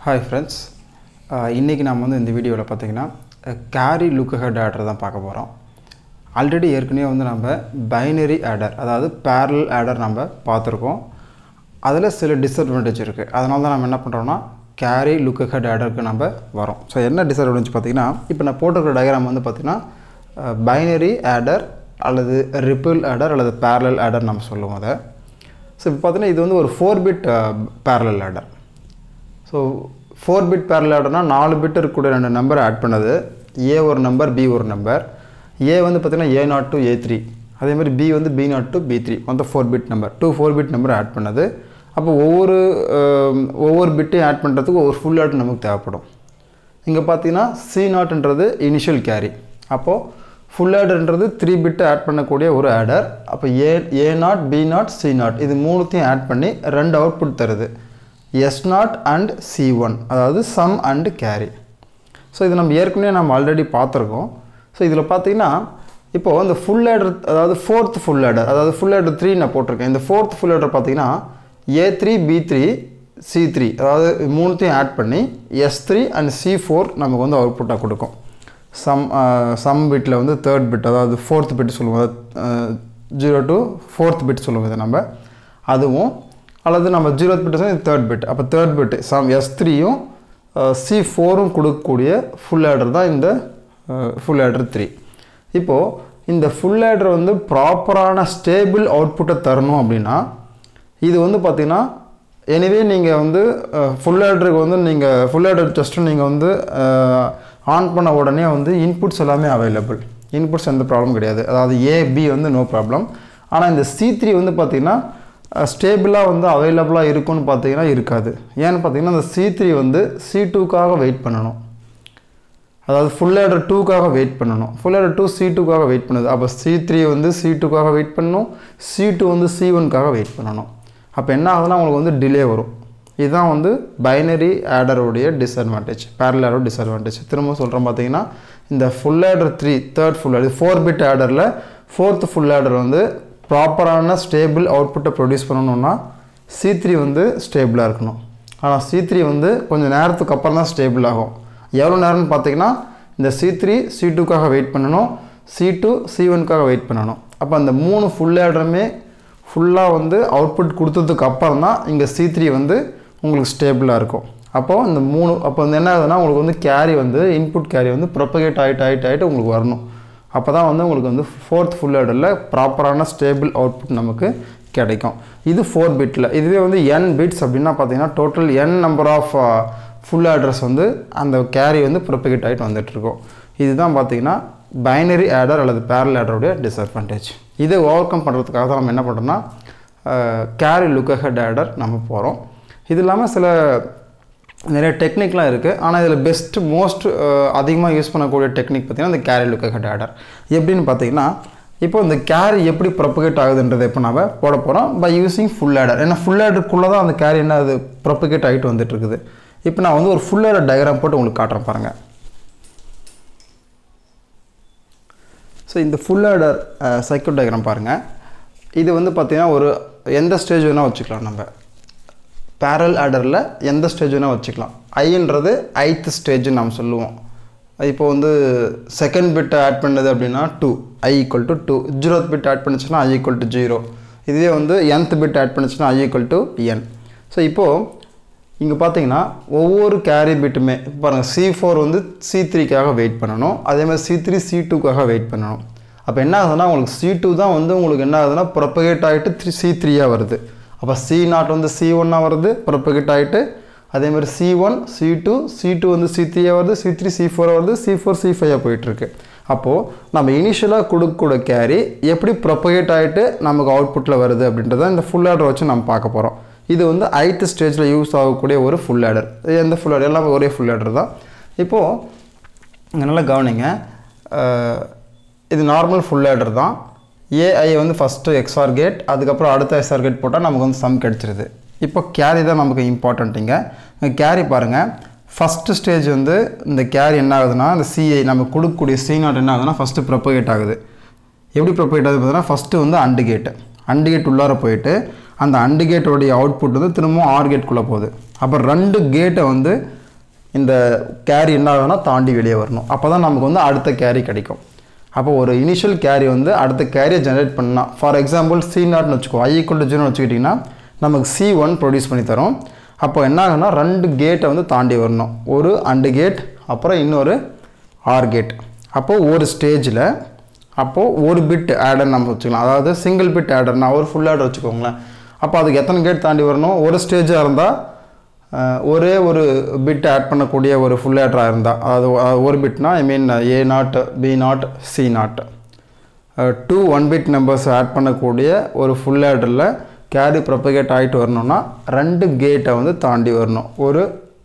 Hi friends, இன்னைக்கு நாம வந்து இந்த வீடியோல பாத்தீங்கன்னா carry look ahead adder தான் பார்க்க போறோம். ஆல்ரெடி ஏற்கனவே வந்து நம்ம பைனரி adder அதாவது parallel adder நம்ம பார்த்திருக்கோம். அதுல சில டிஸ்அட்வான்டேஜ் இருக்கு. அதனால தான் நாம என்ன பண்றோம்னா carry look ahead adderக்கு நம்ம வரோம். சோ என்ன டிஸ்அட்வான்டேஜ் பாத்தீங்கன்னா இப்போ நான் போட்டுக்கிற டயகிராம் வந்து பாத்தீங்கன்னா பைனரி adder அல்லது ripple adder அல்லது parallel adder நாம சொல்லுவோம் அத. சோ இப்போ பாத்தீங்கன்னா இது வந்து ஒரு 4-bit parallel adder. So 4-bit parallel adder na 4 bit irukkude rendu number add pannadhu a ஒரு நம்பர் b ஒரு நம்பர் a வந்து பாத்தீங்கன்னா a0 to a3 அதே மாதிரி b வந்து b0 to b3 அந்த 4-bit number 4-bit number add பண்ணது அப்ப ஒவ்வொரு பிட்டையும் ஆட் பண்றதுக்கு ஒரு full adder நமக்கு தேவைப்படும் இங்க பாத்தீங்கன்னா c0 ன்றது இனிஷியல் கேரி அப்போ full adder ன்றது 3 bit ஆட் பண்ணக்கூடிய ஒரு adder அப்ப a0 b0 c0 இது மூணுத்தையும் ஆட் பண்ணி ரெண்டு அவுட்புட் தருது S0 and C1 அதாவது sum and carry so இது நம்ம ஏற்கனவே நாம ஆல்ரெடி பார்த்திருக்கோம் so இதுல பாத்தீங்கன்னா இப்போ அந்த full adder அதாவது fourth full adder அதாவது full adder 3 நான் போட்டுருக்கேன் இந்த fourth full adder பாத்தீங்கன்னா A3 B3 C3 அதாவது மூணுத்தையும் ஆட் பண்ணி S3 and C4 நமக்கு வந்து அவுட்புட்டா கொடுக்கும் sum bitல வந்து third bit அதாவது fourth bit சொல்லுவோம் 0 to fourth bit சொல்லுவோம் இத நம்ம அதுவும் அல்லது நம்ம 0th bit இது third bit அப்ப third bit sum S3 யும் C4 ம் கொடுக்கக்கூடிய full adder தான் இந்த full adder 3 இப்போ இந்த full adder வந்து ப்ராப்பரான ஸ்டேபிள் அவுட்புட் தரணும் அப்படினா இது வந்து பாத்தீங்கன்னா anyway நீங்க வந்து full adderக்கு வந்து நீங்க full adder just நீங்க வந்து ஆன் பண்ண உடனே வந்து இன்புட்ஸ் எல்லாமே அவேலபிள் இன்புட்ஸ் எந்த ப்ராப்ளம் கிடையாது அதாவது A B வந்து நோ ப்ராப்ளம் ஆனா இந்த C3 வந்து பாத்தீங்கன்னா ஸ்டேபிளா வந்து அவேலபிளா இருக்குன்னு பாத்தீங்கன்னா இருக்காது ஏன்னு பாத்தீங்கன்னா அந்த C3 வந்து C2 க்காக வெயிட் பண்ணனும் அதாவது full adder 2 க்காக வெயிட் பண்ணனும் full adder 2 C2 க்காக வெயிட் பண்ணுது அப்ப C3 வந்து C2 க்காக வெயிட் பண்ணனும் C2 வந்து C1 க்காக வெயிட் பண்ணனும் அப்ப என்ன ஆகுதுன்னா உங்களுக்கு வந்து டிலே வரும் இதுதான் வந்து பைனரி adder உடைய டிஸ்அட்வான்டேஜ் parallel adder டிஸ்அட்வான்டேஜ் திரும்ப சொல்றேன் பாத்தீங்கன்னா இந்த full adder 3 third full adder 4-bit adderல fourth full adder வந்து ப்ராப்பரான ஸ்டேபிள் அவுட்புட்டை ப்ரொடியூஸ் பண்ணனும்னா C3 வந்து ஸ்டேபிளா இருக்கணும் ஆனா C3 வந்து கொஞ்ச நேரத்துக்கு அப்புறம் தான் ஸ்டேபிள் ஆகும் எவ்வளவு நேரம்னு பாத்தீங்கன்னா இந்த C3 C2 க்காக வெயிட் பண்ணனும் C2 C1 க்காக வெயிட் பண்ணனும் அப்ப அந்த மூணு ஃபுல் ஆடருமே ஃபுல்லா வந்து அவுட்புட் கொடுத்ததுக்கு அப்புறம் தான் இங்க C3 வந்து உங்களுக்கு ஸ்டேபிளா இருக்கும் அப்போ இந்த மூணு அப்ப வந்து என்ன ஆகுதுன்னா உங்களுக்கு வந்து கேரி வந்து இன்புட் கேரி வந்து ப்ரோபகேட் ஆயிட்டு உங்களுக்கு வரணும் அப்பதான் வந்து உங்களுக்கு வந்து fourth full adderல ப்ராப்பரான ஸ்டேபிள் அவுட்புட் நமக்கு கிடைக்கும் இது 4 bitல இதுவே வந்து n bits அப்படினா பாத்தீங்கன்னா total n number of full adders வந்து அந்த கேரி வந்து ப்ரோபகேட் ஆயிட்டு வந்துட்டு இருக்கும் இதுதான் பாத்தீங்கன்னா பைனரி adder அல்லது parallel adder உடைய டிஸ்அட்வான்டேஜ் இதை ஓவர்கம் பண்றதுக்காக தான் நம்ம என்ன பண்றோம்னா carry look ahead adder நம்ம போறோம் இது இல்லாம சில நிறைய டெக்னிக்லாம் இருக்கு ஆனா இதுல பெஸ்ட் மோஸ்ட் அதிகமா யூஸ் பண்ணக்கூடிய டெக்னிக் பாத்தீங்கன்னா இந்த carry look ahead adder எப்படின்னு பாத்தீங்கன்னா இப்போ இந்த கேரி எப்படி ப்ரோபகேட் ஆகுதுன்றதை இப்ப நாம போட போறோம் by using full adder ஏன்னா full adder குள்ள தான் அந்த கேரி என்ன அது ப்ரோபகேட் ஆயிட்டு வந்துட்டு இருக்குது இப்போ நான் வந்து ஒரு full adder டயகிராம் போட்டு உங்களுக்கு காட்றேன் பாருங்க சோ இந்த full adder சர்க்யூட் டயகிராம் பாருங்க இது வந்து பாத்தீங்கன்னா ஒரு எந்த ஸ்டேஜ் வேணா வச்சுக்கலாம் நம்ம parallel adderல எந்த ஸ்டேஜ் வேணா வச்சுக்கலாம் I ன்றது ith ஸ்டேஜ் நாம சொல்லுவோம் இப்போ வந்து செகண்ட் பிட் ஆட் பண்ணது அப்படினா 2 I = 2 0th பிட் ஆட் பண்ணுச்சுனா I = 0 இதுவே வந்து nth பிட் ஆட் பண்ணுச்சுனா I = n சோ இப்போ இங்க பாத்தீங்கன்னா ஒவ்வொரு கேரி பிட்டுமே பாருங்க C4 வந்து C3 க்காக வெயிட் பண்ணனும் அதே மாதிரி C3 C2 க்காக வெயிட் பண்ணனும் அப்ப என்ன ஆகுதுன்னா உங்களுக்கு C2 தான் வந்து உங்களுக்கு என்ன ஆகுதுன்னா ப்ரோபகேட் ஆயிட்டு C3 ஆ வருது அப்ப C0 வந்து C1 ஆ வருது ப்ரோபகேட் ஆயிட்டு அதே மாதிரி C1 C2 C2 வந்து C3 ஆ வருது C3 C4 ஆ வருது C4 C5 ஆ போயிட்டு இருக்கு அப்போ நம்ம இனிஷியலா கொடுக்கக்கூடிய கேரி எப்படி ப்ரோபகேட் ஆயிட்டு நமக்கு அவுட்புட்ல வருது அப்படின்றத இந்த full adder வச்சு நாம பார்க்க போறோம் இது வந்து ith ஸ்டேஜ்ல யூஸ் ஆகக்கூடிய ஒரு full adder இந்த full adder எல்லாம் ஒரே full adder தான் இப்போ இங்க நல்லா கவனிங்க இது நார்மல் full adder தான் AI வந்து ஃபர்ஸ்ட் XOR கேட் அதுக்கு அப்புறம் அடுத்த XOR கேட் போட்டா நமக்கு வந்து சம் கிடைச்சிருது இப்போ கேரி தான் நமக்கு இம்பார்ட்டன்ட்ங்க கேரி பாருங்க ஃபர்ஸ்ட் ஸ்டேஜ் வந்து இந்த கேரி என்ன ஆகுதுன்னா இந்த CI நம்ம கொடுக்கக்கூடிய C0 என்ன ஆகுதுன்னா ஃபர்ஸ்ட் ப்ரோபகேட் ஆகுது எப்படி ப்ரோபகேட் ஆகுது பார்த்தா ஃபர்ஸ்ட் வந்து AND கேட் உள்ளார போயிட்டு அந்த AND கேட் உடைய அவுட்புட் வந்து திரும்ப OR கேட் குள்ள போகுது அப்ப ரெண்டு கேட்டை வந்து இந்த கேரி என்ன ஆகும்னா தாண்டி வெளியே வரணும். அப்போ தான் நமக்கு வந்து அடுத்த கேரி கிடைக்கும். அப்போ ஒரு இனிஷியல் கேரி வந்து அடுத்த கேரியை ஜென்ரேட் பண்ணால், ஃபார் எக்ஸாம்பிள் C0ன்னு வச்சுக்கோ, I = 0ன்னு வச்சுக்கிட்டிங்கன்னா நமக்கு C1 ப்ரொடியூஸ் பண்ணி தரோம். அப்போ என்ன ஆகுனா 2 கேட்டை வந்து தாண்டி வரணும். ஒரு AND கேட், அப்புறம் இன்னொரு OR கேட். அப்போது ஒரு ஸ்டேஜில் அப்போது ஒரு பிட் ஆடர் நம்ம வச்சுக்கலாம். அதாவது சிங்கிள் பிட் ஆடர்னா ஒரு ஃபுல் ஆடர் வச்சுக்கோங்களேன். அப்போ அதுக்கு எத்தனை கேட் தாண்டி வரணும்? ஒரு ஸ்டேஜாக இருந்தால் ஒரே ஒரு பிட் ஆட் பண்ணக்கூடிய ஒரு ஃபுல் ஆடராக இருந்தால், அதாவது ஒரு பிட்னா I mean A0 B0 C0 2 1 bit numbers add பண்ணக்கூடிய ஒரு ஃபுல் ஆடரில் கேரி ப்ரொபகேட் ஆகிட்டு வரணும்னா 2 கேட்டை வந்து தாண்டி வரணும். ஒரு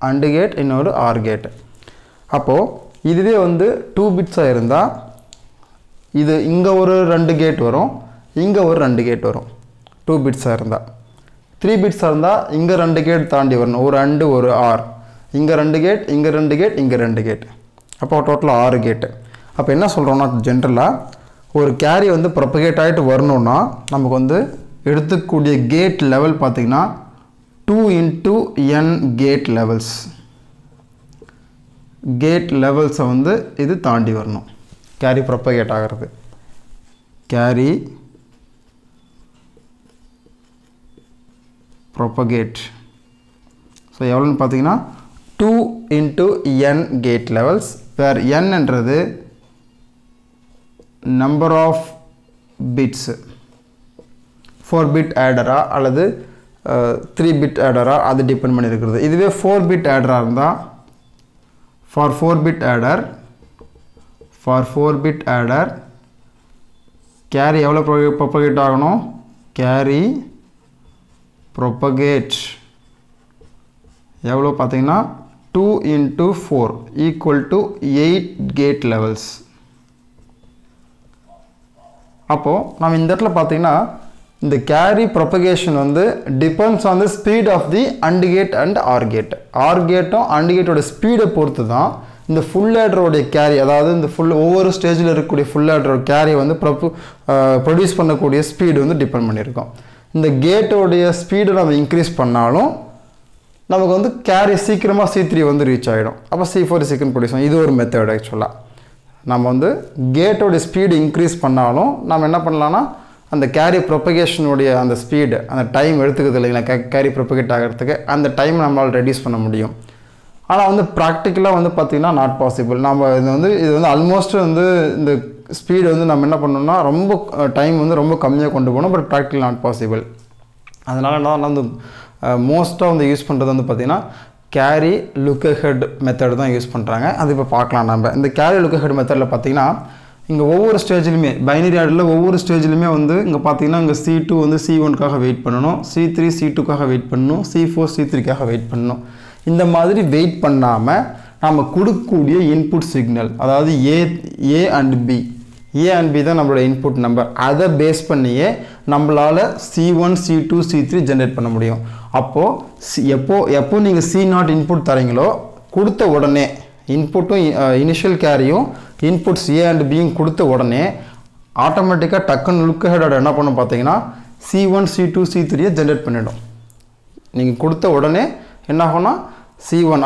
AND கேட், இன்னொரு OR கேட். அப்போது இதுவே வந்து 2 பிட்ஸாக இருந்தால் இது இங்கே ஒரு 2 கேட் வரும், இங்கே ஒரு 2 கேட் வரும் 2 பிட்ஸாக இருந்தால். 3 பிட்ஸாக இருந்தால் இங்கே 2 கேட் தாண்டி வரணும், ஒரு AND ஒரு OR. இங்கே 2 கேட், இங்கே 2 கேட், இங்கே 2 கேட். அப்போ டோட்டலாக 6 கேட்டு. அப்போ என்ன சொல்கிறோன்னா, ஜென்ரலாக ஒரு கேரி வந்து ப்ரொபகேட் ஆகிட்டு வரணுன்னா நமக்கு வந்து எடுத்துக்கூடிய கேட் லெவல் பார்த்திங்கன்னா 2 × n கேட் லெவல்ஸ். கேட் லெவல்ஸை வந்து இது தாண்டி வரணும் கேரி ப்ரொபகேட் ஆகிறது. கேரி ப்ரொபகேட் ஸோ எவ்வளோன்னு பார்த்தீங்கன்னா 2 × n கேட் லெவல்ஸ், வேர் n என்றது நம்பர் ஆஃப் பிட்ஸு. 4 பிட் ஆடரா அல்லது 3 பிட் ஆடரா அது டிபெண்ட் பண்ணி இருக்கிறது. இதுவே 4 பிட் ஆடராக இருந்தால் for 4 bit adder carry எவ்வளோ propagate ஆகணும்? carry propagate எவ்வளோ பார்த்தீங்கன்னா 2 × 4 = 8 gate levels. அப்போது நம்ம இந்த இடத்துல பார்த்தீங்கன்னா இந்த கேரி ப்ரொபகேஷன் வந்து depends on the speed of the AND gate and OR gate. OR கேட்டும் AND கேட்டோட ஸ்பீடை பொறுத்து தான் இந்த ஃபுல் ஆடரோடைய கேரி, அதாவது இந்த ஒவ்வொரு ஸ்டேஜில் இருக்கக்கூடிய ஃபுல் ஆடரோட கேரியை வந்து ப்ரொடியூஸ் பண்ணக்கூடிய ஸ்பீடு வந்து டிபெண்ட் பண்ணியிருக்கோம். இந்த கேட்டோடைய ஸ்பீடை நம்ம இன்க்ரீஸ் பண்ணாலும் நமக்கு வந்து கேரி சீக்கிரமாக C3 வந்து ரீச் ஆகிடும். அப்போ C4 சீக்கிரம் ப்ரொடியூஸ் ஆகும். இது ஒரு மெத்தட். ஆக்சுவலாக நம்ம வந்து கேட்டோடைய ஸ்பீடு இன்க்ரீஸ் பண்ணாலும் நம்ம என்ன பண்ணலான்னா அந்த கேரி ப்ரொபகேஷனுடைய அந்த ஸ்பீடு, அந்த டைம் எடுத்துக்குது இல்லைங்களா கேரி ப்ரொபகேட் ஆகிறதுக்கு, அந்த டைம் நம்மளால் ரெடியூஸ் பண்ண முடியும். ஆனால் வந்து ப்ராக்டிக்கலாக வந்து பார்த்திங்கன்னா நாட் பாசிபிள். நம்ம இது வந்து ஆல்மோஸ்ட் வந்து இந்த ஸ்பீடு வந்து நம்ம என்ன பண்ணணும்னா ரொம்ப டைம் வந்து ரொம்ப கம்மியாக கொண்டு போகணும். But practical not possible. அதனால் நான் வந்து மோஸ்ட்டாக வந்து யூஸ் பண்ணுறது வந்து பார்த்திங்கன்னா கேரி லுக் ஹெட் மெத்தட் தான் யூஸ் பண்ணுறாங்க. அது இப்போ பார்க்கலாம். நம்ம இந்த கேரி லுக் ஹெட் மெத்தடில் பார்த்திங்கன்னா இங்கே ஒவ்வொரு ஸ்டேஜ்லையுமே பைனரி ஆர்டரில் ஒவ்வொரு ஸ்டேஜ்லையுமே வந்து இங்கே பார்த்தீங்கன்னா இங்கே C2 வந்து C1க்காக வெயிட் பண்ணணும், C3 C2க்காக வெயிட் பண்ணணும், C4 C3க்காக வெயிட் பண்ணணும். இந்த மாதிரி வெயிட் பண்ணாமல் நம்ம கொடுக்கக்கூடிய இன்புட் சிக்னல், அதாவது A and B தான் நம்மளோட இன்புட் நம்பர். அதை பேஸ் பண்ணியே நம்மளால் C1 C2 C3 ஜென்ரேட் பண்ண முடியும். அப்போது எப்போ நீங்கள் C0 இன்புட் தரீங்களோ கொடுத்த உடனே இன்புட்டும் இனிஷியல் கேரியும் இன்புட்ஸ் A and B கொடுத்த உடனே ஆட்டோமேட்டிக்காக டக்குன்னு லுக் ஹெட் என்ன பண்ணும் பார்த்தீங்கன்னா C1 C2 C3 ஜென்ரேட் பண்ணிடும். நீங்கள் கொடுத்த உடனே என்ன ஆகும்னா C1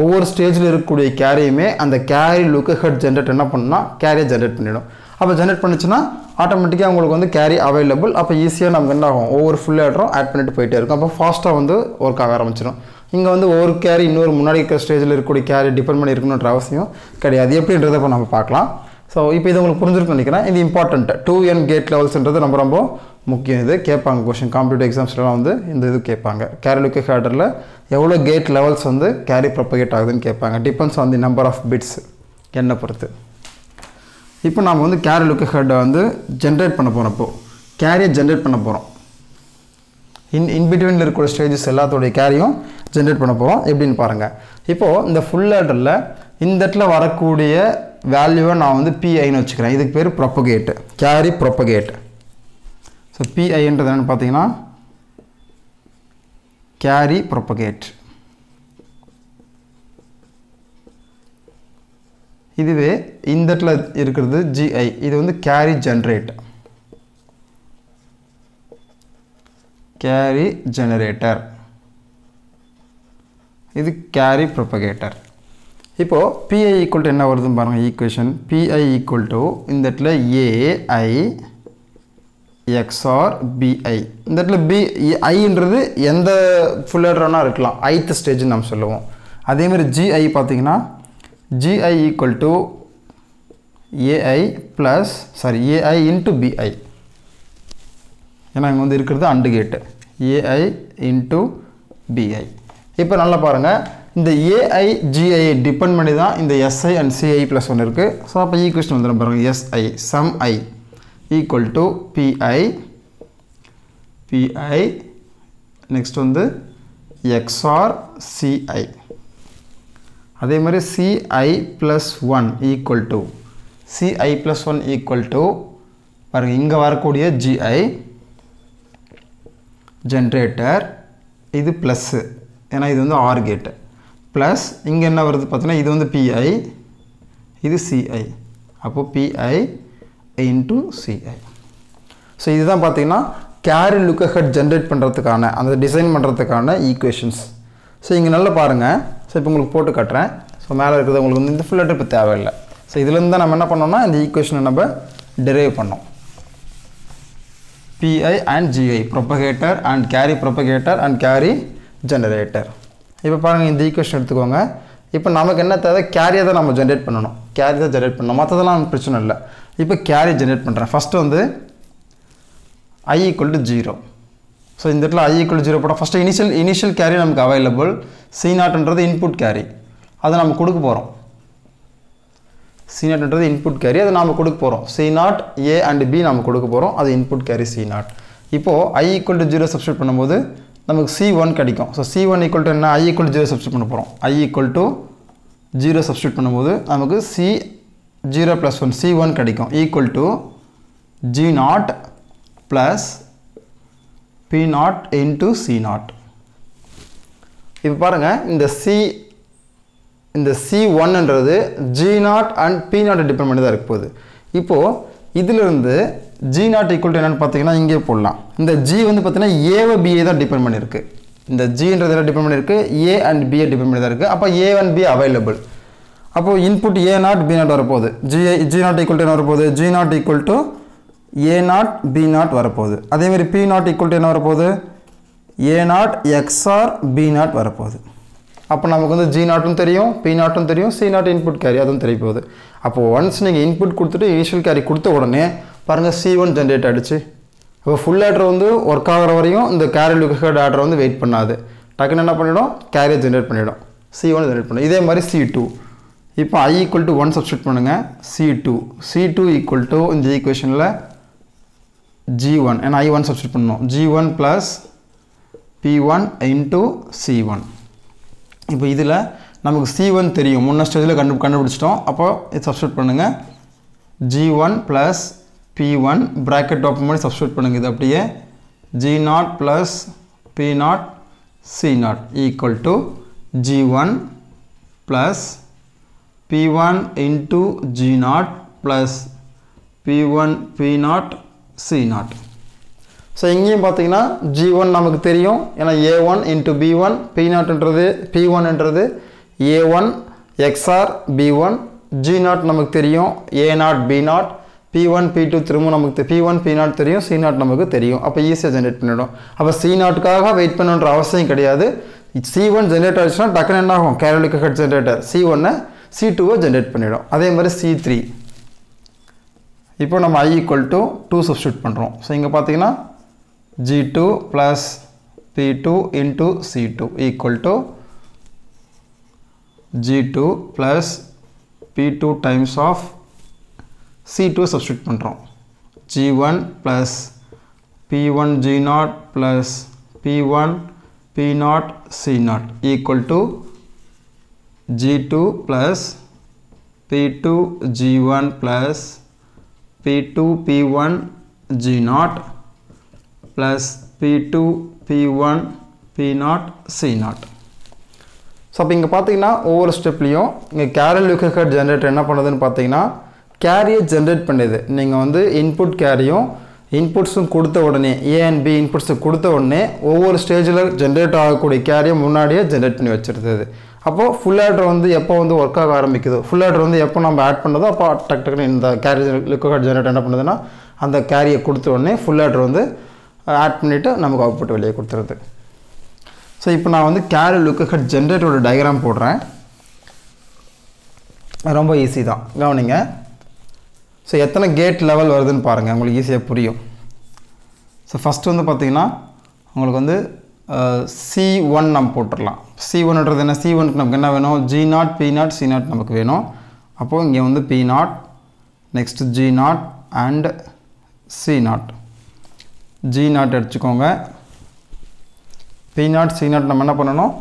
ஒவ்வொரு ஸ்டேஜில் இருக்கக்கூடிய கேரியுமே அந்த கேரி லுக் ஹெட் ஜென்ரேட் என்ன பண்ணுன்னா கேரியை ஜென்ரேட் பண்ணிடும். அப்போ ஜென்ரேட் பண்ணிச்சுன்னா ஆட்டோமேட்டிக்காக உங்களுக்கு வந்து கேரி அவைலபிள். அப்போ ஈஸியாக நமக்கு என்ன ஆகும், ஒவ்வொரு ஃபுல் ஆடரும் ஆட் பண்ணிட்டு போயிட்டே இருக்கும். அப்போ ஃபாஸ்ட்டாக வந்து ஒர்க் ஆக ஆரம்பிச்சிடும். இங்கே வந்து ஒவ்வொரு கேரி இன்னொரு முன்னாடி இருக்கிற ஸ்டேஜில் இருக்கக்கூடிய கேரி டிபெண்ட் பண்ணி இருக்கணுன்ற அவசியம் கிடையாது. எப்படின்றத இப்போ நம்ம பார்க்கலாம். ஸோ இப்போ இது உங்களுக்கு புரிஞ்சிருக்குன்னு நினைக்கிறேன். இது இம்பார்ட்டன்ட். 2n கேட் லெவல்ஸ்ன்றது ரொம்ப முக்கியம். இது கேட்பாங்க கொஷின், காம்படிட்டிவ் எக்ஸாம்ஸ்லாம் வந்து இந்த இது கேட்பாங்க. கேரி லுக் ஹெட்டரில் எவ்வளோ கேட் லெவல்ஸ் வந்து கேரி ப்ரொபகேட் ஆகுதுன்னு கேட்பாங்க. Depends on the number of bits என்னை பொறுத்து. இப்போ நம்ம வந்து கேரி லுக் ஹெட்டை வந்து ஜென்ரேட் பண்ண போகிறப்போ கேரியை ஜென்ரேட் பண்ண போகிறோம். இன்பிட்வீனில் இருக்கிற ஸ்டேஜஸ் எல்லாத்தோடைய கேரியும் ஜென்ரேட் பண்ண போகிறோம். எப்படின்னு பாருங்கள். இப்போது இந்த ஃபுல் ஆடரில் இந்த இடத்துல வரக்கூடிய வேல்யூவை நான் வந்து PIன்னு வச்சுக்கிறேன். இதுக்கு பேர் ப்ரொபகேட், கேரி ப்ரொபகேட். ஸோ PIன்றது என்னென்னு பார்த்தீங்கன்னா கேரி ப்ரொபகேட். இதுவே இந்த இடத்துல இருக்கிறது GI, இது வந்து கேரி ஜென்ரேட், கேரி ஜெனரேட்டர். இது கேரி ப்ரொபகேட்டர். இப்போது பிஐ ஈக்குவல் டு என்ன வருதுன்னு பாருங்கள் ஈக்குவேஷன். பிஐ ஈக்குவல் டு இந்த இடத்துல ஏஐ XOR BI. இந்த இடத்துல ஐன்றது எந்த ஃபுல் ஆர்டரானா இருக்கலாம், ஐத் ஸ்டேஜ்னு நம்ம சொல்லுவோம். அதேமாதிரி GI பார்த்தீங்கன்னா GI equal to AI plus AI into BI. ஏன்னா இங்கே வந்து இருக்கிறது அண்டு கேட்டு AI இன்ட்டு BI. இப்போ நல்லா பாருங்கள், இந்த AI GI டிபெண்ட் பண்ணி தான் இந்த SI அண்ட் CI ப்ளஸ் ஒன்று இருக்குது. ஸோ அப்போ ஈக்குவேஷன் வந்துடும் பாருங்கள். SI sum I equal to PI next வந்து XOR CI. அதே மாதிரி CI plus 1 equal to CI plus 1 equal to பாருங்க இங்கே வரக்கூடிய GI ஜென்ரேட்டர் இது ப்ளஸ், ஏன்னா இது வந்து ஆர் கேட்டு ப்ளஸ் இங்கே என்ன வருது பார்த்தீங்கன்னா இது வந்து PI இது CI. அப்போது PI into CI. ஸோ இதுதான் பார்த்தீங்கன்னா கேரி லுக் அஹெட் ஜென்ரேட் பண்ணுறதுக்கான அந்த டிசைன் பண்ணுறதுக்கான ஈக்குவேஷன்ஸ். ஸோ இங்கே நல்லா பாருங்கள். ஸோ இப்போ உங்களுக்கு போட்டு காட்டுறேன். ஸோ மேலே இருக்கிறது உங்களுக்கு வந்து இந்த ஃபுல் லெட்டர் இப்போ தேவையில்லை. ஸோ இதுலேருந்து தான் நம்ம என்ன பண்ணோம்னா இந்த ஈக்குவேஷனை நம்ம டெரைவ் பண்ணோம். PI and GI propagator and carry propagator and carry generator. இப்போ பாருங்கள் இந்த ஈக்குவேஷன் எடுத்துக்கோங்க. இப்போ நமக்கு என்ன தேவை, கேரியை தான் நம்ம ஜென்ரேட் பண்ணணும். கேரி தான் ஜென்ரேட் பண்ணணும், மற்றதெல்லாம் நமக்கு பிரச்சனை இல்லை. இப்போ கேரி ஜென்ரேட் பண்ணுறேன். ஃபஸ்ட்டு வந்து I equal to 0. ஸோ இந்த இடத்துல I equal to 0 போட்டால் ஃபஸ்ட்டு இனிஷியல் கேரி நமக்கு அவைலபிள். C0ன்றது இன்புட் கேரி, அதை நம்ம கொடுக்க போகிறோம். C0ன்றது இன்புட் கேரி, அதை நாம் கொடுக்க போகிறோம். C0 A அண்ட் B நம்ம கொடுக்க போகிறோம், அது இன்புட் கேரி C0. இப்போது I equal to 0 சப்ஸ்டியூட் பண்ணும்போது நமக்கு C1 கிடைக்கும். ஸோ C1 equal to என்ன, I equal to 0 சப்ஸ்டியூட் பண்ண போகிறோம். I equal to 0 சப்ஸ்டியூட் பண்ணும்போது நமக்கு C0 plus 1 C1 கிடைக்கும் equal to G0 plus P0 into C0. இப்போ பாருங்கள் இந்த C1ன்றது G0 அண்ட் P0 டிபெண்ட் பண்ணி தான் இருக்க போகுது. இப்போது இதிலிருந்து G0 ஈக்குவல் டு என்னென்னு பார்த்தீங்கன்னா இங்கே போடலாம். இந்த G வந்து பார்த்தீங்கன்னா ஏவை பிஏ தான் டிபெண்ட் பண்ணியிருக்கு. இந்த Gன்றது எல்லாம் டிபெண்ட் பண்ணியிருக்கு, ஏ அண்ட் பிஏ டிபெண்ட் பண்ணி தான் இருக்குது. அப்போ A and B அவைலபிள். அப்போது இன்புட் A0 B0 வரப்போகுது. G0 ஈக்குவல் டு என்ன வரப்போகுது, G0 equal to A0 B0 வரப்போகுது. அதேமாதிரி P0 ஈக்குவல் டு என்ன வரப்போகுது, A0 XOR B0 வரப்போகுது. அப்போ நமக்கு வந்து G0ம் தெரியும், P0ம் தெரியும், C0 இன்புட் கேரி அதுவும் தெரிய போகுது. அப்போது ஒன்ஸ் நீங்கள் இன்புட் கொடுத்துட்டு இனிஷியல் கேரி கொடுத்த உடனே பாருங்கள் C1 ஜென்ரேட் ஆகிடுச்சு. அப்போ ஃபுல் ஆட்ரு வந்து ஒர்க் ஆகிற வரையும் இந்த கேரி லுக் அஹெட் ஆட்ரு வந்து வெயிட் பண்ணாது, டக்குன்னு என்ன பண்ணிவிடும், கேரியை ஜென்ரேட் பண்ணிவிடும். C1 ஜென்ரேட் பண்ணிடும். இதே மாதிரி C2. இப்போ I ஈக்குவல் டு 1 சப்ஸ்டியூட் பண்ணுங்கள். C2 ஈக்குவல் டு இந்த ஈக்குவேஷனில் G1, ஏன்னா I1 சப்ஸ்டியூட் பண்ணணும். G1 plus P1 into C1. இப்போ இதில் நமக்கு C1 தெரியும், முன்ன ஸ்டேஜில் கண்டுபிடிச்சிட்டோம். அப்போ இது சப்ஸ்டியூட் பண்ணுங்கள். G1 plus P1 bracket open பண்ணி சப்ஸ்டியூட் பண்ணுங்கள். இது அப்படியே G0 plus P0 C0 equal to G1 plus P1 into G0 plus P1 P0 C0. So இங்கேயும் பார்த்தீங்கன்னா G1 நமக்கு தெரியும், ஏன்னா A1 into B1, P1ன்றது A1 XOR B1, G0 நமக்கு தெரியும், A0 B0, P1 P2 திரும்ப நமக்கு P1 P0 தெரியும், C0 நமக்கு தெரியும். அப்போ ஈஸியாக ஜென்ரேட் பண்ணிவிடும். அப்போ C0க்காக வெயிட் பண்ணுன்ற அவசியம் கிடையாது. C1 ஜென்ரேட் ஆகிடுச்சுன்னா டக்குன்னு என்ன ஆகும், carry look ahead generator C1 C2 generate பண்ணிவிடும். அதே மாதிரி C3. இப்போ நம்ம I ஈக்குவல் டு 2 சப்ஸ்டியூட் பண்ணுறோம். ஸோ இங்கே பார்த்தீங்கன்னா G2 plus P2 into C2 equal to G2 plus P2 times of C2 substitute பண்ணுறோம். G1 plus P1 G0 plus P1 P0 C0 equal to G2 plus P2 G1 plus P2 P1 G0 plus P2 P1 P0 C0. So அப்போ இங்கே பார்த்தீங்கன்னா ஒவ்வொரு ஸ்டெப்லேயும் இங்கே carry look ahead generator என்ன பண்ணுதுன்னு பார்த்தீங்கன்னா கேரியை ஜென்ரேட் பண்ணுது. நீங்கள் வந்து இன்புட் கேரியும் இன்புட்ஸும் கொடுத்த உடனே A and B இன்புட்ஸு கொடுத்த உடனே ஒவ்வொரு ஸ்டேஜில் ஜென்ரேட் ஆகக்கூடிய கேரியை முன்னாடியே ஜென்ரேட் பண்ணி வச்சுருது. அப்போது ஃபுல் ஆடர் வந்து எப்போ வந்து ஒர்க் ஆக ஆரம்பிக்குதோ, ஃபுல் ஆடர் வந்து எப்போ நம்ம ஆட் பண்ணதோ அப்போ டக்குன்னு இந்த கேரி லுக் ஹெட் ஜென்ரேட்டர் என்ன பண்ணுதுன்னா அந்த கேரியை கொடுத்த உடனே ஃபுல் ஆடர் வந்து ஆட் பண்ணிவிட்டு நமக்கு அவுட்புட் வெளியே கொடுத்துருது. ஸோ இப்போ நான் வந்து கேரி லுக் ஹெட் ஜென்ரேட்டரோட டயக்ராம் போடுறேன். ரொம்ப ஈஸி தான், கவனிங்க. ஸோ எத்தனை கேட் லெவல் வருதுன்னு பாருங்கள், உங்களுக்கு ஈஸியாக புரியும். ஸோ ஃபஸ்ட்டு வந்து பார்த்திங்கன்னா உங்களுக்கு வந்து C1 நம்ம போட்டுடலாம். C1ன்றது என்ன? C1க்கு நமக்கு என்ன வேணும்? G0, P0, C0 நமக்கு வேணும். அப்போது இங்கே வந்து P0, next G0 and C0. G0 எடுத்துக்கோங்க. P0, C0 நம்ம என்ன பண்ணணும்?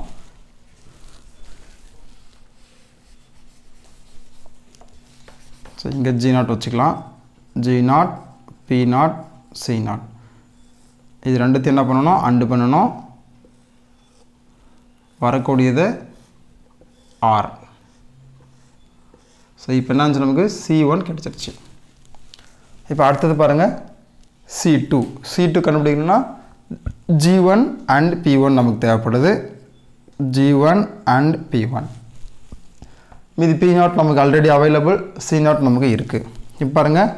ஸோ இங்கே G0 வச்சுக்கலாம். G0, P0, C0 இது ரெண்டுத்தையும் என்ன பண்ணணும்? அண்டு பண்ணணும். வரக்கூடியது R. ஸோ இப்போ என்ன ஆச்சு? நமக்கு C1 கிடச்சிருச்சு. இப்போ அடுத்தது பாருங்கள் C2. C2 கண்டுபிடிக்கணும்னா G1 அண்ட் P1 நமக்கு தேவைப்படுது. G1 and P1. மீதி P0 நமக்கு ஆல்ரெடி அவைலபிள், C0 நமக்கு இருக்குது. இப்போ பாருங்கள்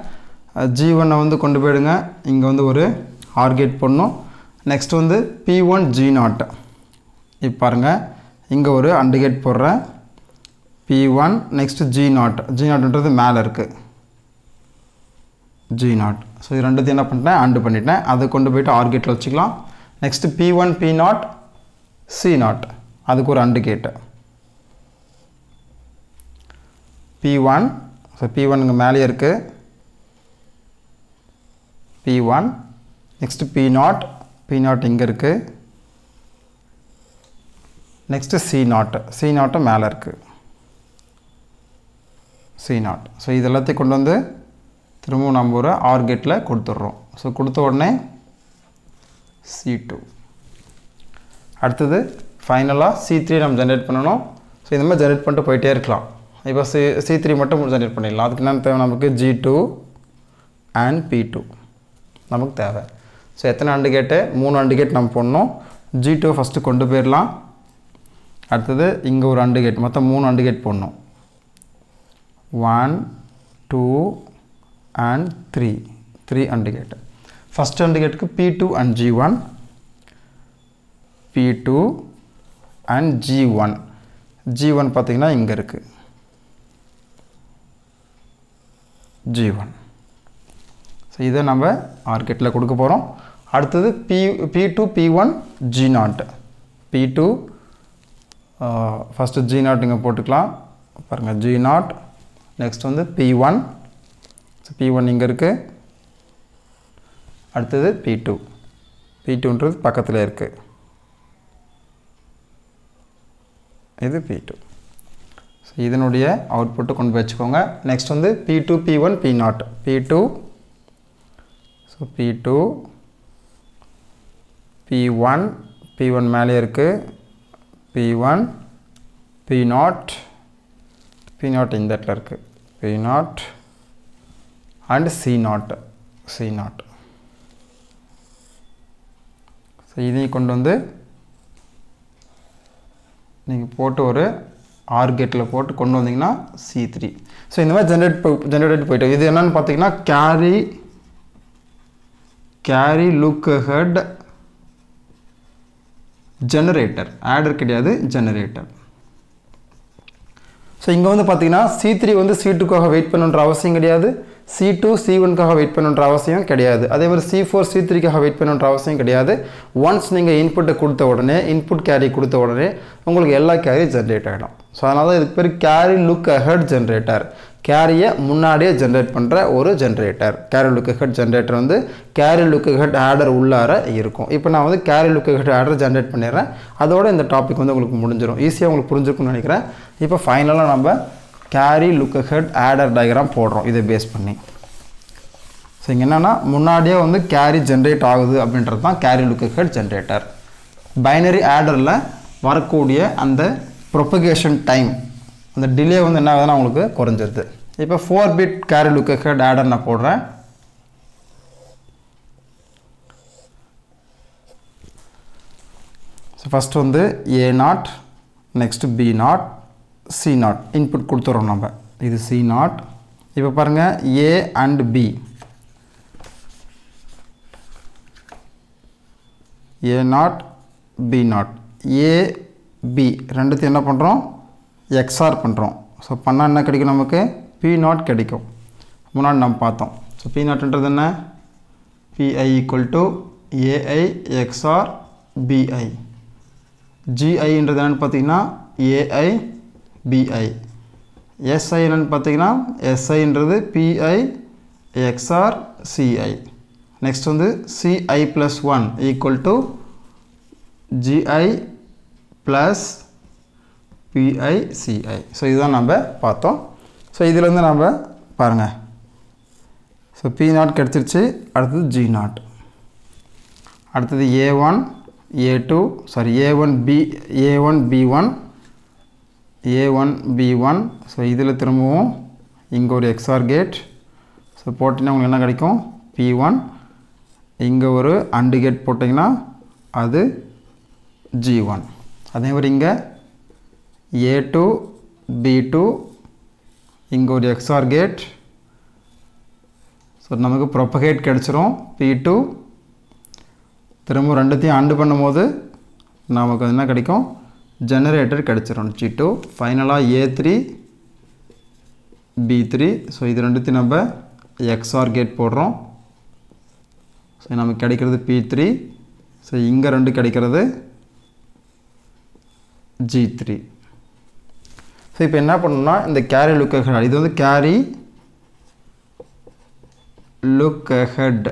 G1 வந்து கொண்டு போயிடுங்க. இங்கே வந்து ஒரு ஆர் கேட் போடணும். நெக்ஸ்ட் வந்து P1 G0. இப்போ பாருங்கள் இங்கே ஒரு அண்டு கேட் போடுறேன். P1 next G0. G0ன்றது மேலே இருக்குது, G0. ஸோ இது ரெண்டுத்தையும் என்ன பண்ணிட்டேன்? அண்டு பண்ணிட்டேன். அதை கொண்டு போய்ட்டு ஆர் கேட்டில் வச்சுக்கலாம். நெக்ஸ்ட்டு P1 P0 C0 அதுக்கு ஒரு அண்டு கேட்டு. P1 ஸோ P1 இங்கே மேலே இருக்குது. P1 நெக்ஸ்ட்டு P0 P0 இங்கே இருக்குது. நெக்ஸ்ட்டு C0 மேலே இருக்குது, C0. ஸோ இது எல்லாத்தையும் கொண்டு வந்து திரும்பவும் நம்ம ஒரு ஆர் கேட்டில் கொடுத்துட்றோம். ஸோ கொடுத்த உடனே C2. அடுத்தது ஃபைனலாக C3 நம்ம ஜென்ரேட் பண்ணணும். ஸோ இந்த மாதிரி ஜென்ரேட் பண்ணிட்டு போயிட்டே இருக்கலாம். இப்போ C3 மட்டும் ஜென்ரேட் பண்ணிடலாம். அதுக்கு என்ன தேவை? நமக்கு G2 அண்ட் P2 நமக்கு தேவை. ஸோ எத்தனை அண்டு கேட்டு? 3 அண்டு கேட் நம்ம போடணும். G2 ஃபஸ்ட்டு கொண்டு போயிடலாம். அடுத்தது இங்கே ஒரு அண்டு கேட், மொத்தம் 3 அண்டு கேட் போடணும். 1 2 and 3 and gate. First and கேட்டுக்கு P2 and G1, P2 and G1. G1 பார்த்திங்கன்னா இங்கே இருக்குது, G1. ஸோ இதை நம்ம ஆர்கெட்டில் கொடுக்க போகிறோம். அடுத்தது P2 P1 G0. P2 first G0 இங்கே போட்டுக்கலாம். பாருங்கள் G0. நெக்ஸ்ட் வந்து P1. ஸோ P1 இங்கே இருக்குது. அடுத்தது P2. P2ன்றது பக்கத்தில் இருக்குது, இது P2. ஸோ இதனுடைய அவுட்புட்டை கொண்டு போய் வச்சுக்கோங்க. நெக்ஸ்ட் வந்து P2 P1 P0. P2 so P2 P1 மேலே இருக்குது. P1 P0 இந்த இடத்துல இருக்குது, P0 அண்ட் C0. ஸோ இதையும் கொண்டு வந்து நீங்கள் போட்டு ஒரு ஆர் கேட்டில் போட்டு கொண்டு வந்தீங்கன்னா C3. ஸோ இந்த மாதிரி ஜென்ரேட் போயிட்டு இது என்னென்னு பார்த்தீங்கன்னா carry look head generator. Order கிடையாது, ஜெனரேட்டர். ஸோ இங்கே வந்து பார்த்தீங்கன்னா C3 வந்து C2க்காக வெயிட் பண்ணுன்ற அவசியம் கிடையாது, C2 C1க்காக வெயிட் பண்ணுன்ற அவசியம் கிடையாது, அதே மாதிரி C4 C3க்காக வெயிட் பண்ணுன்ற அவசியம் கிடையாது. ஒன்ஸ் நீங்கள் இன்புட்டை கொடுத்த உடனே, இன்புட் கேரி கொடுத்த உடனே உங்களுக்கு எல்லா கேரி ஜென்ரேட் ஆகிடும். ஸோ அதனால தான் இதுக்கு பேர் கேரி லுக் ஹெட் ஜென்ரேட்டர். கேரியை முன்னாடியே ஜென்ரேட் பண்ணுற ஒரு generator. Carry look ahead generator வந்து கேரி லுக் ஹெட் ஆடர் உள்ளார இருக்கும். இப்போ நான் வந்து carry look head order generate பண்ணிடுறேன். அதோட இந்த டாபிக் வந்து உங்களுக்கு முடிஞ்சிடும். ஈஸியாக உங்களுக்கு புரிஞ்சிருக்கும்னு நினைக்கிறேன். இப்போ ஃபைனலாக நம்ம carry look head order diagram போடுறோம் இதை பேஸ் பண்ணி. ஸோ இங்கே என்னென்னா முன்னாடியே வந்து கேரி ஜென்ரேட் ஆகுது அப்படின்றது தான் carry look ahead generator. Binary ஆடரில் வரக்கூடிய அந்த ப்ரொபகேஷன் டைம், அந்த டிலே வந்து என்ன ஆகுதுன்னா உங்களுக்கு குறைஞ்சிருது. இப்போ 4 bit carry look head order நான் போடுறேன். ஸோ ஃபஸ்ட்டு வந்து A0, next B0 C0 input கொடுத்துறோம் நம்ம இது C0 இப்போ பாருங்க A and B A0 B0 A B ரெண்டுத்தையும் என்ன பண்ணுறோம் XOR பண்ணுறோம் ஸோ பண்ணால் என்ன கிடைக்கும் நமக்கு P0 கிடைக்கும் முன்னாடி நம்ம பார்த்தோம் ஸோ P0ன்றது என்ன PI equal to AI XOR BI GI ன்றது என்னன்னு பார்த்தீங்கன்னா AI BI SI என்னன்னு பார்த்தீங்கன்னா SI ன்றது PI XOR CI நெக்ஸ்ட் வந்து CI plus 1 equal to GI plus PI CI so இதுதான் நம்ம பார்த்தோம் ஸோ இதில் வந்து நம்ம பாருங்கள் ஸோ P0 கிடச்சிருச்சு அடுத்தது G0 அடுத்தது A1 A2 sorry A1 B1 A1 B1 so இதில் திரும்பவும் இங்கே ஒரு XOR கேட் ஸோ போட்டிங்கன்னா உங்களுக்கு என்ன கிடைக்கும் P1 இங்கே ஒரு AND கேட் போட்டிங்கன்னா அது G1 அதே மாதிரி இங்கே A2 B2 இங்கே ஒரு XOR கேட் ஸோ நமக்கு ப்ரொபகேட் கிடச்சிரும் P2 திரும்ப ரெண்டுத்தையும் AND பண்ணும்போது நமக்கு என்ன கிடைக்கும் ஜெனரேட்டர் கிடச்சிரும் G2 ஃபைனலாக A3 B3 ஸோ இது ரெண்டுத்தையும் நம்ம XOR கேட் போடுறோம் ஸோ நமக்கு கிடைக்கிறது P3 ஸோ இங்கே ரெண்டு கிடைக்கிறது G3 ஸோ இப்போ என்ன பண்ணணும்னா இந்த கேரி லுக் அஹெட் இது வந்து கேரி லுக் அஹெட்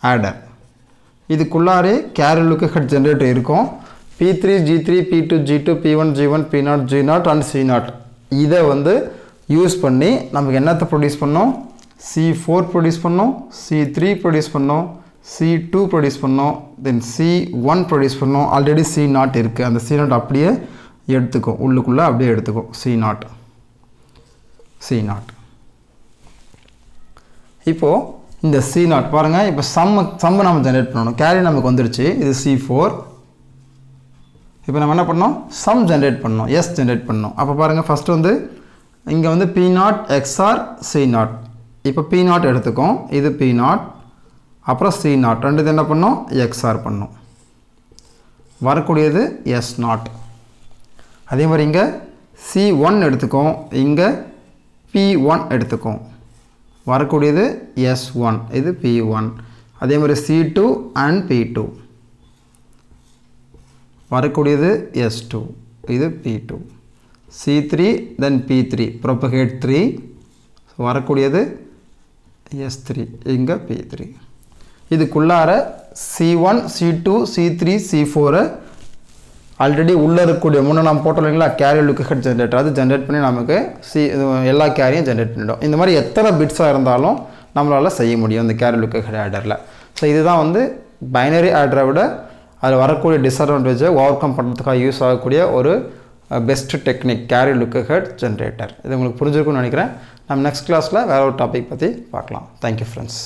ஆடர் இதுக்குள்ளாரே கேரி லுக் அஹெட் ஜென்ரேட்டர் இருக்கும் P3 G3 P2 G2 P1 G1 P0 G0 and C0 இதை வந்து யூஸ் பண்ணி நமக்கு என்னத்தை ப்ரொடியூஸ் பண்ணோம் C4 ப்ரொடியூஸ் பண்ணோம் C3 ப்ரொடியூஸ் பண்ணோம் C2 ப்ரொடியூஸ் பண்ணோம் தென் C1 ப்ரொடியூஸ் பண்ணோம் ஆல்ரெடி C0 இருக்குது அந்த C0 அப்படியே எடுத்துக்கும் உள்ளுக்குள்ளே அப்படியே எடுத்துக்கும் C0 இப்போது இந்த C0 பாருங்கள் இப்போ சம்மை நம்ம ஜென்ரேட் பண்ணணும் கேரி நமக்கு வந்துருச்சு இது C4 இப்போ நம்ம என்ன பண்ணோம் சம் ஜென்ரேட் பண்ணோம் எஸ் ஜென்ரேட் பண்ணோம் அப்போ பாருங்கள் ஃபஸ்ட்டு வந்து இங்கே வந்து P0 XOR C0 இப்போ P0 எடுத்துக்கும் இது P0 அப்புறம் C0 ரெண்டு என்ன பண்ணோம் XOR பண்ணோம் வரக்கூடியது S0 அதே மாதிரி இங்கே C1 எடுத்துக்கும் இங்கே P1 எடுத்துக்கும் வரக்கூடியது S1 இது P1 அதே மாதிரி C2 and P2 வரக்கூடியது S2 இது P2 C3 then P3 propagate 3 வரக்கூடியது S3 இங்கே P3 இதுக்குள்ளார C1 C2 C3 C4 already உள்ளே இருக்கக்கூடிய முன்னே நம்ம போட்டோம் இல்லைங்களா கேரி லுக் அஹெட் ஜென்ரேட்டர் அது ஜென்ரேட் பண்ணி நமக்கு எல்லா கேரியும் ஜென்ரேட் பண்ணிடும் இந்த மாதிரி எத்தனை பிட்ஸாக இருந்தாலும் நம்மளால் செய்ய முடியும் இந்த கேரி லுக் அஹெட் ஆடரில் ஸோ இதுதான் வந்து பைனரி ஆடரை விட அதில் வரக்கூடிய டிஸ்அட்வான்டேஜை ஓவர் கம் பண்ணுறதுக்காக யூஸ் ஆகக்கூடிய ஒரு best technique carry look ahead generator இது உங்களுக்கு புரிஞ்சிருக்கும்னு நினைக்கிறேன் நம்ம நெக்ஸ்ட் கிளாஸில் வேறு ஒரு டாபிக் பற்றி பார்க்கலாம் தேங்க்யூ ஃப்ரெண்ட்ஸ்